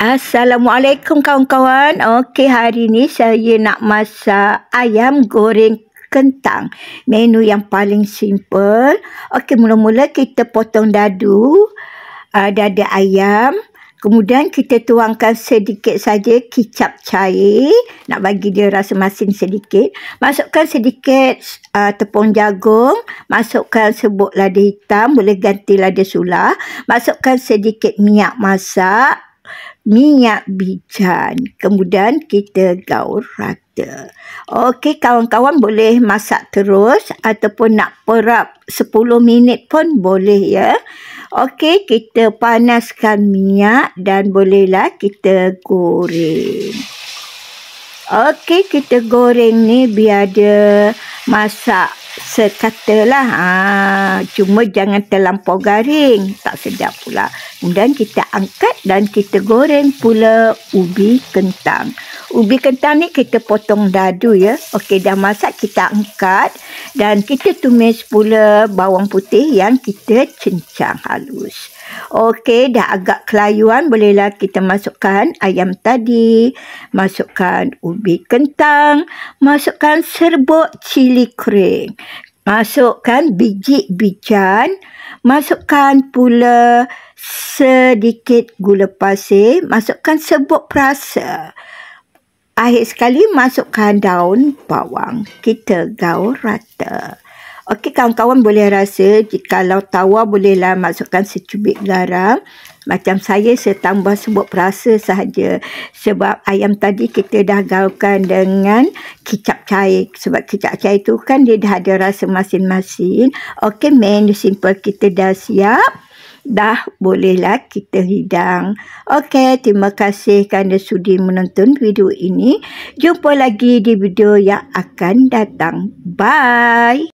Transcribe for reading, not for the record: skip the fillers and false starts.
Assalamualaikum kawan-kawan. Okey, hari ni saya nak masak ayam goreng kentang. Menu yang paling simple. Okey, mula-mula kita potong dadu dada ayam. Kemudian kita tuangkan sedikit saja kicap cair. Nak bagi dia rasa masin sedikit. Masukkan sedikit tepung jagung. Masukkan serbuk lada hitam. Boleh ganti lada sulah. Masukkan sedikit minyak masak. Minyak bijan. Kemudian kita gaul rata. Okey, kawan-kawan boleh masak terus ataupun nak perap 10 minit pun boleh ya. Okey, kita panaskan minyak dan bolehlah kita goreng. Okey, kita goreng ni biar dia masak sekatalah. Cuma jangan terlampau garing. Tak sedap pula. Kemudian kita angkat dan kita goreng pula ubi kentang. Ubi kentang ni kita potong dadu ya. Okey, dah masak kita angkat. Dan kita tumis pula bawang putih yang kita cincang halus. Okey, dah agak kelayuan. Bolehlah kita masukkan ayam tadi. Masukkan ubi kentang. Masukkan serbuk cili kering. Masukkan biji bijan. Masukkan pula sedikit gula pasir. Masukkan serbuk perasa. Akhir sekali masukkan daun bawang. Kita gaul rata. Okey, kawan-kawan boleh rasa jikalau tawar bolehlah masukkan secubit garam. Macam saya tambah serbuk perasa sahaja. Sebab ayam tadi kita dah gaulkan dengan kicap cair. Sebab kicap cair tu kan dia dah ada rasa masin-masin. Okey, menu simple kita dah siap. Dah bolehlah kita hidang. Okey, terima kasih kerana sudi menonton video ini. Jumpa lagi di video yang akan datang. Bye.